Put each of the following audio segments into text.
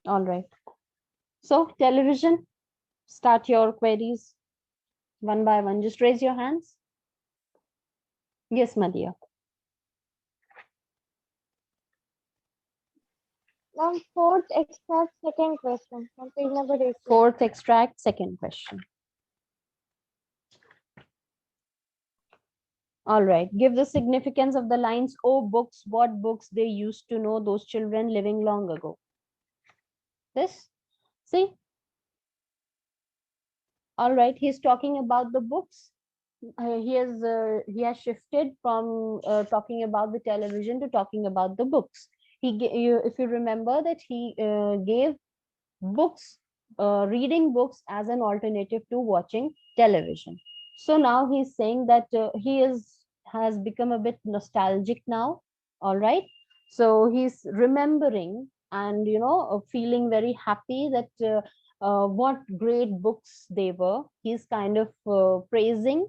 All right. So television, start your queries one by one. Just raise your hands. Yes, Madia. Now, fourth extract, second question on page number 18. Fourth extract, second question. All right. Give the significance of the lines, oh, books, what books they used to know, those children living long ago. This, see? All right. He's talking about the books. He has shifted from talking about the television to talking about the books. If you remember that he gave books, reading books as an alternative to watching television. So now he's saying that he is has become a bit nostalgic now. All right. So he's remembering and feeling very happy that what great books they were. He's kind of praising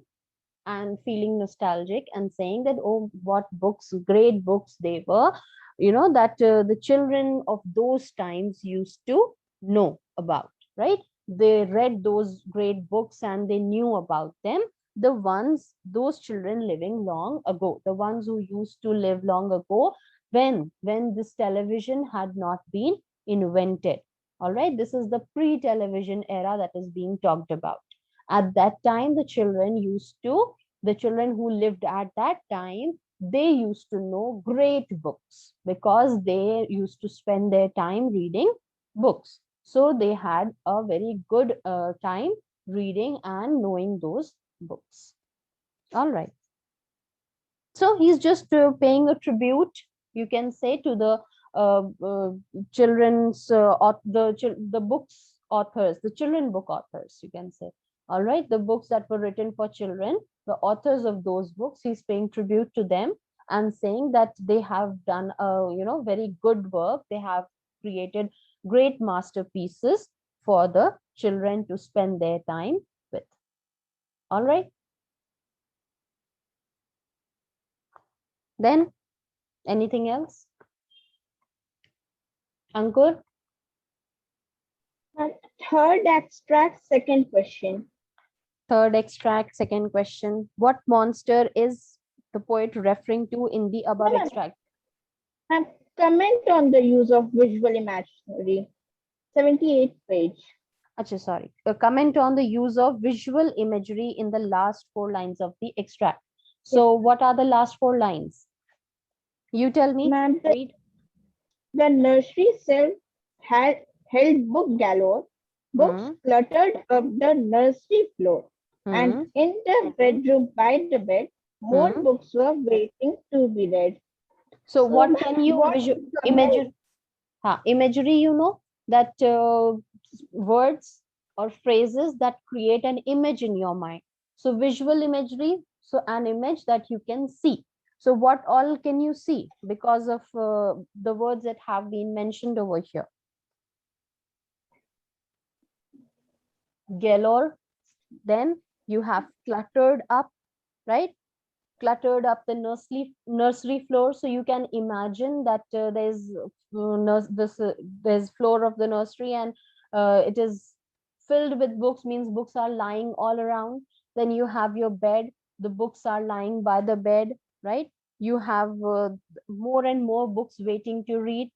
and feeling nostalgic and saying that, oh, what books, great books they were, that the children of those times used to know about, right? They read those great books and they knew about them. The ones, those children living long ago, the ones who used to live long ago, when this television had not been invented. All right, this is the pre-television era that is being talked about. At that time, the children who lived at that time, they used to know great books because they used to spend their time reading books. So they had a very good time reading and knowing those books. All right. So he's just paying a tribute, you can say, to the children's the books authors, the children book authors, you can say. All right, the books that were written for children, the authors of those books, he's paying tribute to them and saying that they have done a very good work. They have created great masterpieces for the children to spend their time with. All right, then anything else, Ankur? And third extract, second question. Third extract, second question. What monster is the poet referring to in the above Ma'am, extract? ma'am, comment on the use of visual imagery. 78th page. Achha, sorry. A comment on the use of visual imagery in the last four lines of the extract. Yes. So, what are the last four lines? You tell me. Ma'am, Read. the nursery shelf had held book galore, books Hmm. cluttered up the nursery floor, and Hmm. in the bedroom by the bed, more Hmm. books were waiting to be read. So, So, what can you what visual comment? imagery? Imagery, that words or phrases that create an image in your mind. So visual imagery, so an image that you can see. So what all can you see because of the words that have been mentioned over here? Galore, then you have cluttered up, right? Cluttered up the nursery floor, so you can imagine that there's floor of the nursery, and it is filled with books, means books are lying all around. Then you have your bed, the books are lying by the bed, right? You have more and more books waiting to read.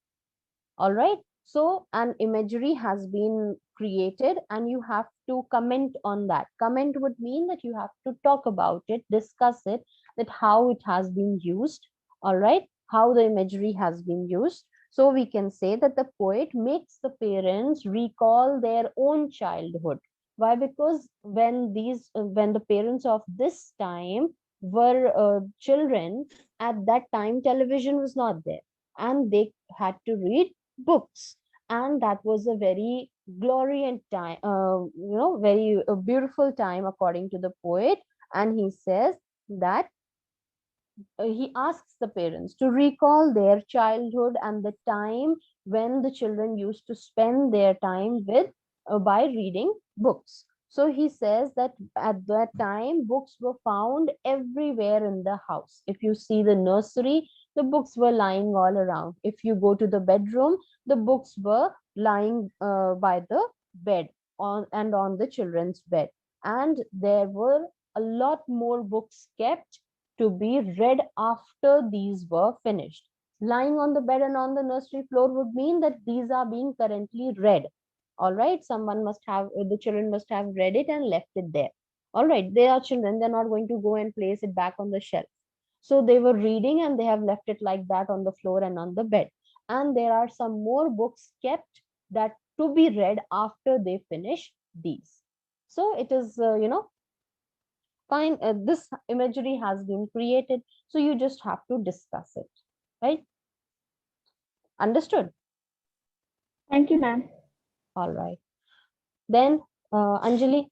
All right, so an imagery has been created and you have to comment on that. Comment would mean that you have to talk about it, discuss it, that how it has been used. All right, how the imagery has been used. So we can say that the poet makes the parents recall their own childhood. Why? Because when the parents of this time were children, at that time television was not there and they had to read books, and that was a very glorious time, very beautiful time according to the poet. And he says that he asks the parents to recall their childhood and the time when the children used to spend their time with by reading books. So he says that at that time books were found everywhere in the house. If you see the nursery, the books were lying all around. If you go to the bedroom, the books were lying by the bed on the children's bed, and there were a lot more books kept to be read after these were finished. Lying on the bed and on the nursery floor would mean that these are being currently read. All right, someone must have, the children must have read it and left it there. All right, they are children, they're not going to go and place it back on the shelf. So they were reading and they have left it like that on the floor and on the bed. And there are some more books kept that to be read after they finish these. So it is, fine. This imagery has been created. So you just have to discuss it, right? Understood? Thank you, ma'am. All right. Then, Anjali.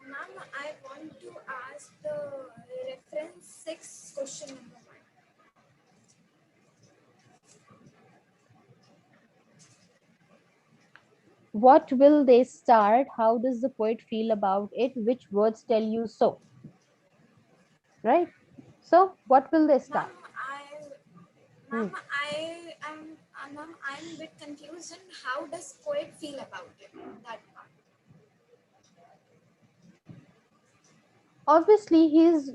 Ma'am, I want to ask the reference 6, question number 1. What will they start? How does the poet feel about it? Which words tell you so? Right? So, what will they start? Ma'am, I'm a bit confused in how does poet feel about it, that part. Obviously, he's,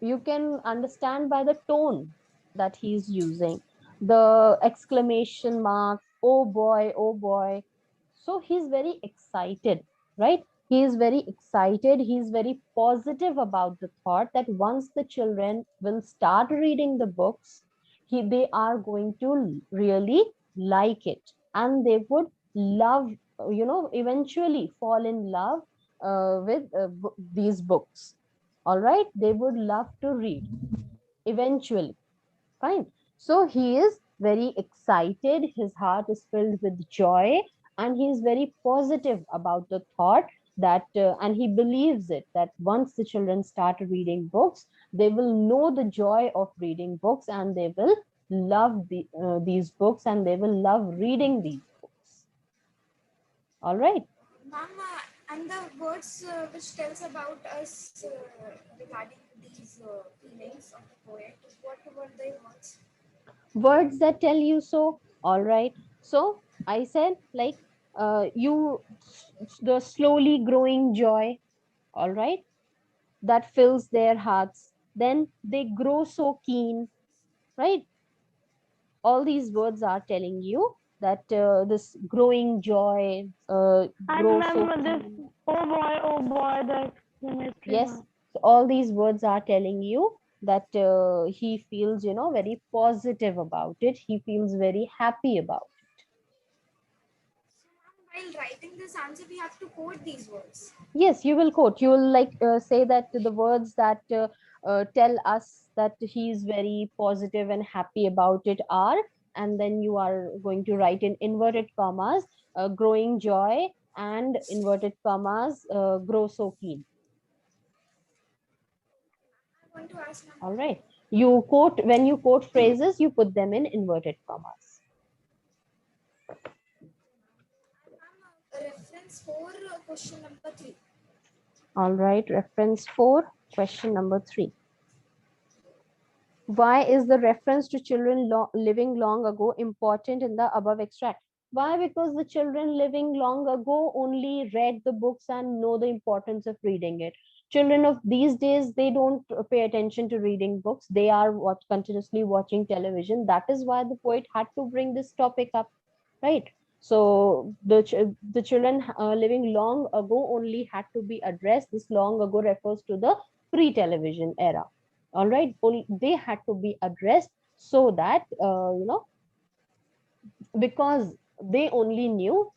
you can understand by the tone that he's using, the exclamation mark, oh boy, oh boy. So he's very excited, right? He is very excited. He's very positive about the thought that once the children will start reading the books, they are going to really like it, and they would love, eventually fall in love with these books. All right, they would love to read eventually. Fine. So he is very excited, his heart is filled with joy, and he is very positive about the thought that, and he believes it, that once the children start reading books, they will know the joy of reading books, and they will love these books, and they will love reading these books. All right. Ma'am, and the words which tells about us regarding these feelings of the poet, what were the words? Words that tell you so. All right. So I said, like, the slowly growing joy, all right, that fills their hearts, then they grow so keen, right? All these words are telling you that this growing joy, grow so this keen. oh boy, the chemistry Yes, mark. so all these words are telling you that he feels, very positive about it, he feels very happy about it. So, ma'am, while writing this answer, we have to quote these words. Yes, you will quote, you will like say that the words that tell us that he is very positive and happy about it are, and then you are going to write in inverted commas, growing joy, and inverted commas, grow so keen. I want to ask, ma'am. All right, you quote, when you quote phrases, you put them in inverted commas. Reference 4, question number 3. All right, reference 4, question number 3. Why is the reference to children living long ago important in the above extract? Why? Because the children living long ago only read the books and know the importance of reading it. Children of these days, they don't pay attention to reading books. They are continuously watching television. That is why the poet had to bring this topic up, right? So the children living long ago only had to be addressed. This long ago refers to the pre-television era. All right, they had to be addressed so that because they only knew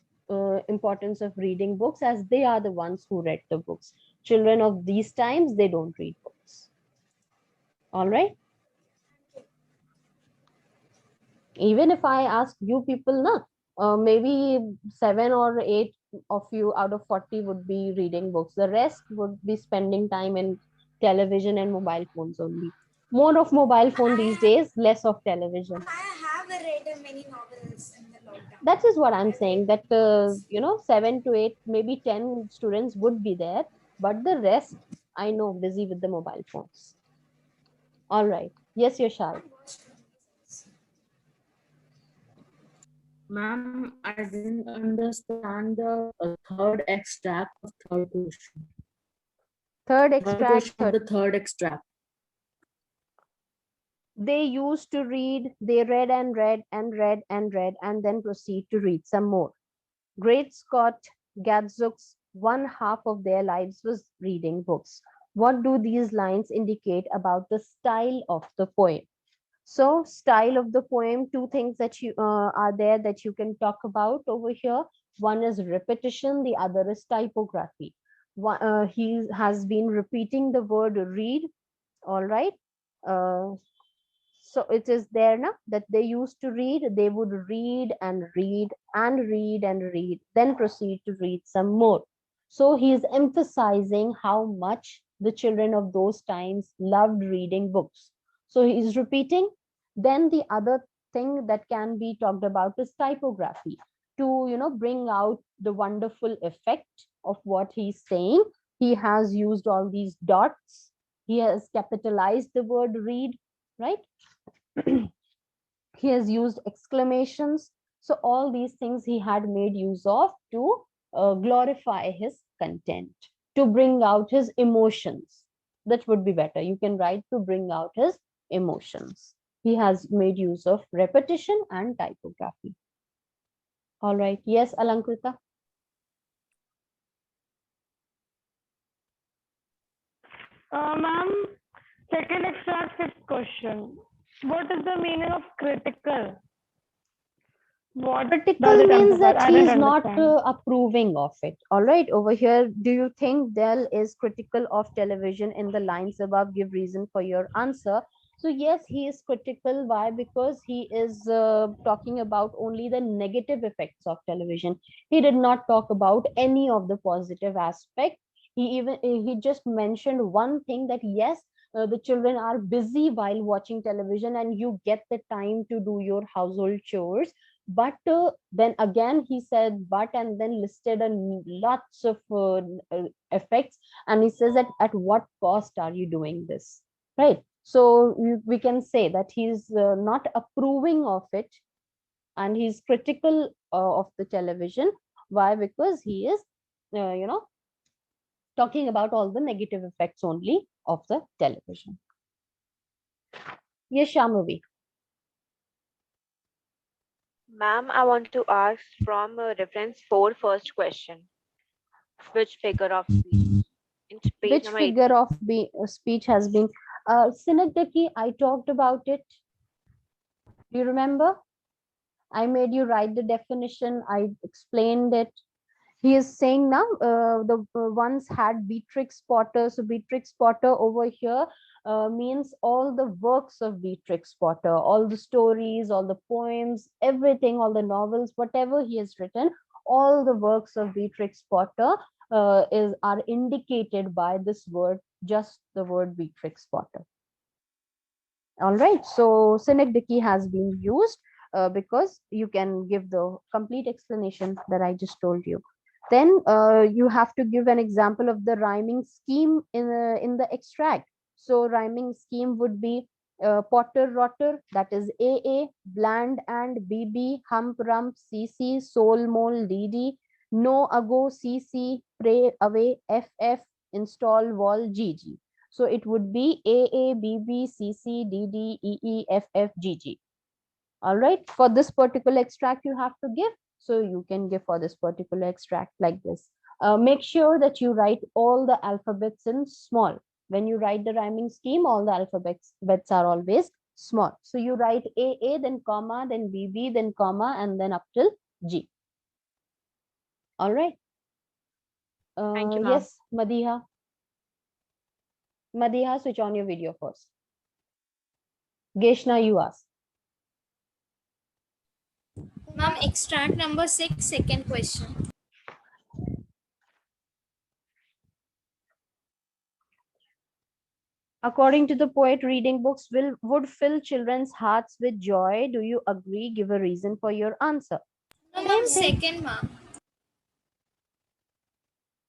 importance of reading books, as they are the ones who read the books. Children of these times, they don't read books. All right, even if I ask you people, na, maybe 7 or 8 of you out of 40 would be reading books, the rest would be spending time in television and mobile phones only. More of mobile phone these days, less of television. I have read many novels in the lockdown. That is what I'm I've read saying, that many novels. 7 to 8, maybe 10 students would be there, but the rest I know, busy with the mobile phones. All right. Yes, Yashal. Ma'am, I didn't understand the third extract of third question. Third Third extract. question of the third extract. They used to read, they read and read and read and read and then proceed to read some more. Great Scott, Gadzooks, one half of their lives was reading books. What do these lines indicate about the style of the poem? So, style of the poem, two things that you are there that you can talk about over here. One is repetition, the other is typography. He has been repeating the word read, all right. So it is there now that they used to read, they would read and read and read and read, then proceed to read some more. So he is emphasizing how much the children of those times loved reading books. So he is repeating. Then the other thing that can be talked about is typography, to bring out the wonderful effect of what he's saying. He has used all these dots, he has capitalized the word read, right? He has used exclamations. So all these things he had made use of to glorify his content, to bring out his emotions. That would be better. You can write to bring out his emotions. He has made use of repetition and typography. All right. Yes, Alankrita. Ma'am, second extract, fifth question. What is the meaning of critical? What Critical does it means emphasize? that I he didn't is not understand. approving of it. All right, over here, do you think Dell is critical of television? In the lines above, give reason for your answer. So yes, he is critical. Why? Because he is talking about only the negative effects of television. He did not talk about any of the positive aspect. He just mentioned one thing, that yes, the children are busy while watching television and you get the time to do your household chores. But then again he said but, and then listed a lots of effects, and he says that at what cost are you doing this, right? So we can say that he's not approving of it, and he's critical of the television. Why? Because he is talking about all the negative effects only of the television. Yes, Shambhavi. Ma'am, I want to ask from reference 4 first question. Which figure of speech? In page Which number figure 18. of speech has been synecdoche? I talked about it. Do you remember? I made you write the definition. I explained it. He is saying now the ones had Beatrix Potter. So Beatrix Potter over here means all the works of Beatrix Potter, all the stories, all the poems, everything, all the novels, whatever he has written, all the works of Beatrix Potter are indicated by this word, just the word Beatrix Potter. All right, so synecdoche has been used because you can give the complete explanation that I just told you. Then you have to give an example of the rhyming scheme in the extract. So rhyming scheme would be Potter Rotter, that is AA, Bland and BB, Hump Rump, CC, Soul Mole, DD, No Ago, CC, Pray Away, FF, Install Wall, GG. So it would be AA, BB, CC, DD, EE, FF, GG. All right. For this particular extract, you have to give. So you can give for this particular extract like this. Make sure that you write all the alphabets in small. When you write the rhyming scheme, all the alphabets are always small. So you write AA, then comma, then BB, then comma, and then up till G. All right. Thank you, ma'am. Yes, Madiha. Madiha, switch on your video first. Geshna, you ask. Ma'am, extract number 6, second question. According to the poet, reading books would fill children's hearts with joy. Do you agree? Give a reason for your answer. No, ma'am, Same thing. second, ma'am.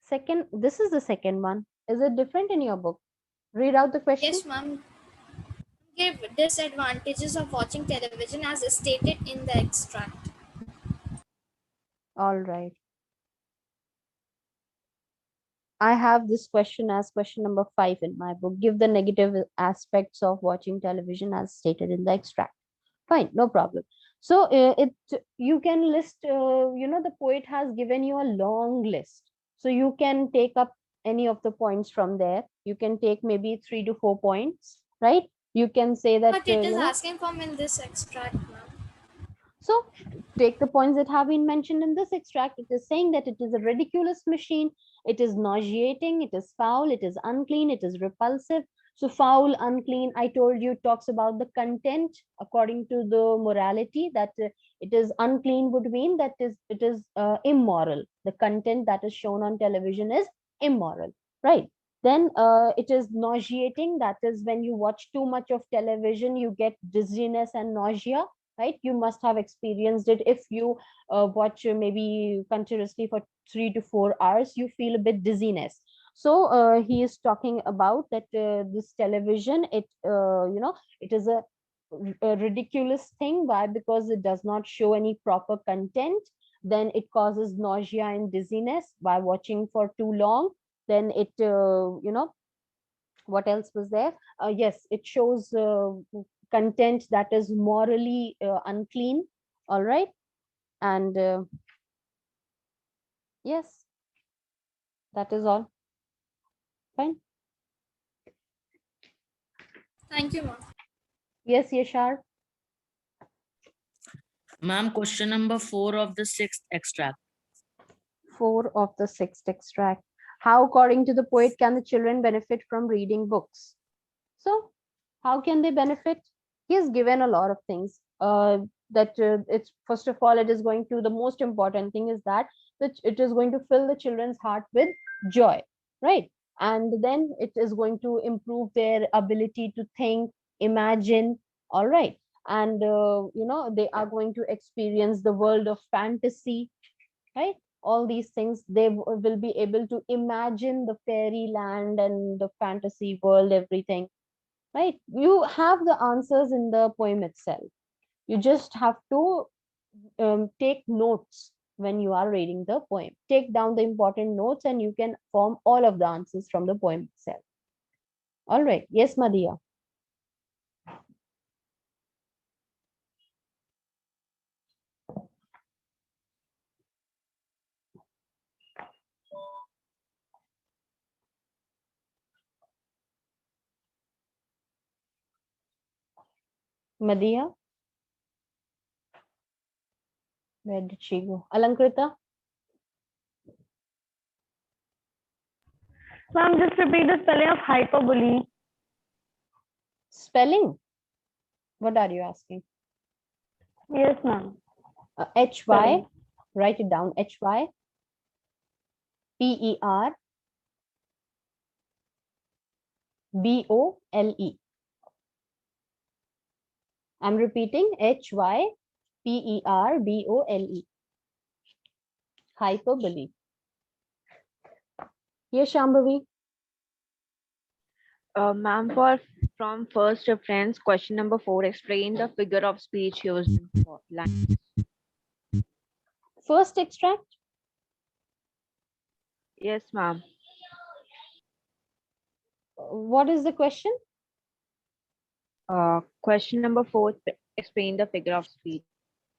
Second, this is the second one. Is it different in your book? Read out the question. Yes, ma'am. Give disadvantages of watching television as stated in the extract. All right. I have this question as question number 5 in my book. Give the negative aspects of watching television as stated in the extract. Fine, no problem. So you can list, the poet has given you a long list. So you can take up any of the points from there. You can take maybe 3 to 4 points, right? You can say that, But it is asking from in this extract, ma'am. so take the points that have been mentioned in this extract. It is saying that it is a ridiculous machine. It is nauseating. It is foul. It is unclean. It is repulsive. So foul, unclean, I told you, talks about the content according to the morality, that it is unclean would mean that it is immoral. The content that is shown on television is immoral, right? Then it is nauseating. That is when you watch too much of television, you get dizziness and nausea, right? You must have experienced it. If you watch maybe continuously for 3 to 4 hours, you feel a bit dizziness. So he is talking about that this television, it is a ridiculous thing. Why? Because it does not show any proper content. Then it causes nausea and dizziness by watching for too long. Then it what else was there? Yes, it shows content that is morally unclean. All right. And yes, that is all. Fine. Thank you, ma'am. Yes, Yashar. Ma'am, question number 4 of the 6th extract. 4 of the 6th extract. How, according to the poet, can the children benefit from reading books? So, how can they benefit? He has given a lot of things. That it's, first of all, it is going to, the most important thing is that it is going to fill the children's heart with joy, right? And then it is going to improve their ability to think, imagine, all right. And they are going to experience the world of fantasy, right? All these things, they will be able to imagine the fairyland and the fantasy world, everything, right? You have the answers in the poem itself. You just have to take notes when you are reading the poem. Take down the important notes and you can form all of the answers from the poem itself. All right. Yes, Madhya. Madhya. Where did she go? Alankrita. Ma'am, just repeat the spelling of hyperbole. Spelling. What are you asking? Yes, ma'am. HY. Spelling. Write it down. HY. PER. BOLE. I'm repeating. HYPERBOLE. Hyperbole. Yes, Shambhavi. Ma'am, from first reference, question number 4, explain the figure of speech used in lines. First extract. Yes, ma'am. What is the question? Question number 4, explain the figure of speech.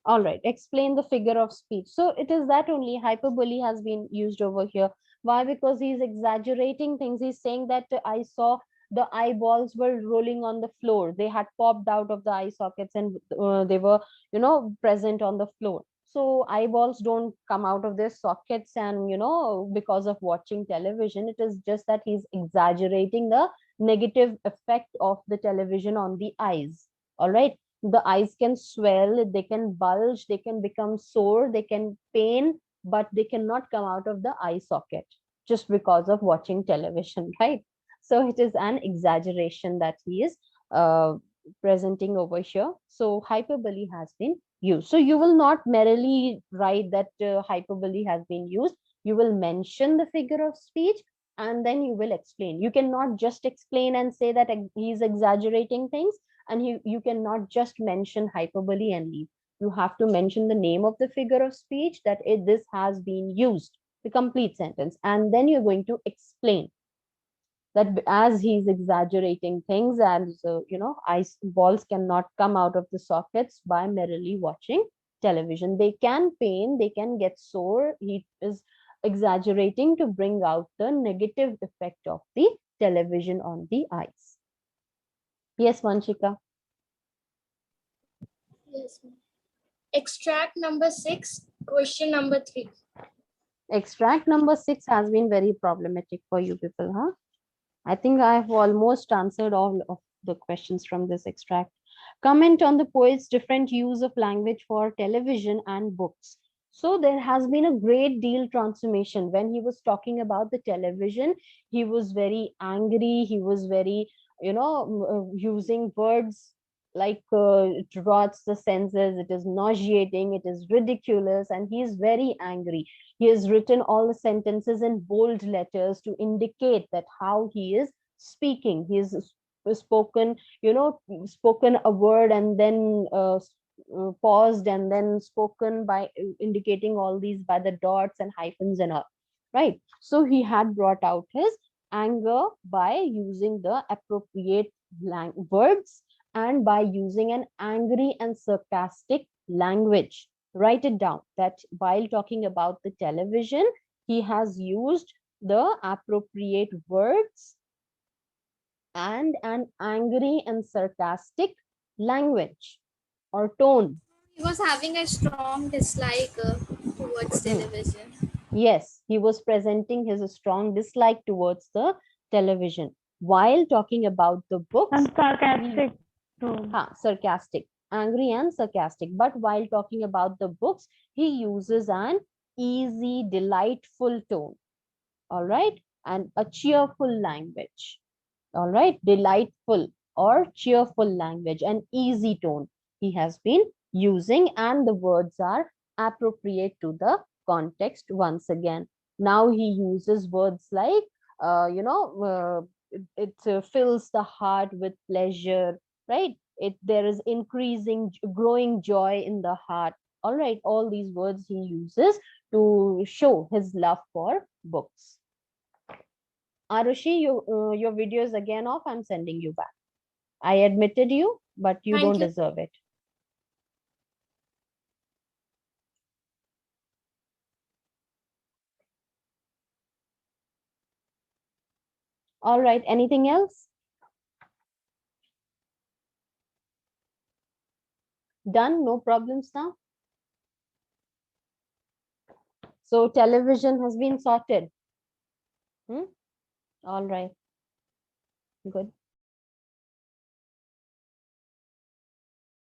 All right, explain the figure of speech. So it is that only hyperbole has been used over here. Why? Because he's exaggerating things. He's saying that I saw the eyeballs were rolling on the floor. They had popped out of the eye sockets and they were, present on the floor. So eyeballs don't come out of their sockets and, because of watching television. It is just that he's exaggerating the negative effect of the television on the eyes. All right. The eyes can swell, they can bulge, they can become sore, they can pain, but they cannot come out of the eye socket just because of watching television, right? So it is an exaggeration that he is presenting over here. So hyperbole has been used. So you will not merely write that hyperbole has been used. You will mention the figure of speech and then you will explain. You cannot just explain and say that he's exaggerating things, and you cannot just mention hyperbole and leave. You have to mention the name of the figure of speech, that this has been used, the complete sentence, and then you're going to explain that as he's exaggerating things, and ice balls cannot come out of the sockets by merely watching television. They can pain, they can get sore. He is exaggerating to bring out the negative effect of the television on the eyes. Yes, Vanshika. Yes, ma'am. Extract number 6, question number 3. Extract number 6 has been very problematic for you people, huh? I think I have almost answered all of the questions from this extract. Comment on the poet's different use of language for television and books. So there has been a great deal transformation. When he was talking about the television, he was very angry. He was very, using words like it rots the senses, it is nauseating, it is ridiculous, and he is very angry. He has written all the sentences in bold letters to indicate that how he is speaking. He is spoken, spoken a word and then paused and then spoken by indicating all these by the dots and hyphens and all, right? So he had brought out his anger by using the appropriate words and by using an angry and sarcastic language. Write it down that while talking about the television, he has used the appropriate words and an angry and sarcastic language or tone. He was having a strong dislike towards television. Yes, he was presenting his strong dislike towards the television. While talking about the books, And sarcastic too. sarcastic, angry and sarcastic. But while talking about the books, he uses an easy, delightful tone. All right. And a cheerful language. All right. Delightful or cheerful language, an easy tone he has been using, and the words are appropriate to the context once again. Now he uses words like, it fills the heart with pleasure, right? There is increasing, growing joy in the heart. All right, all these words he uses to show his love for books. Arushi, your video is again off. I'm sending you back. I admitted you, but you Thank don't you. deserve it. All right, anything else? Done, no problems now. So television has been sorted. All right, good.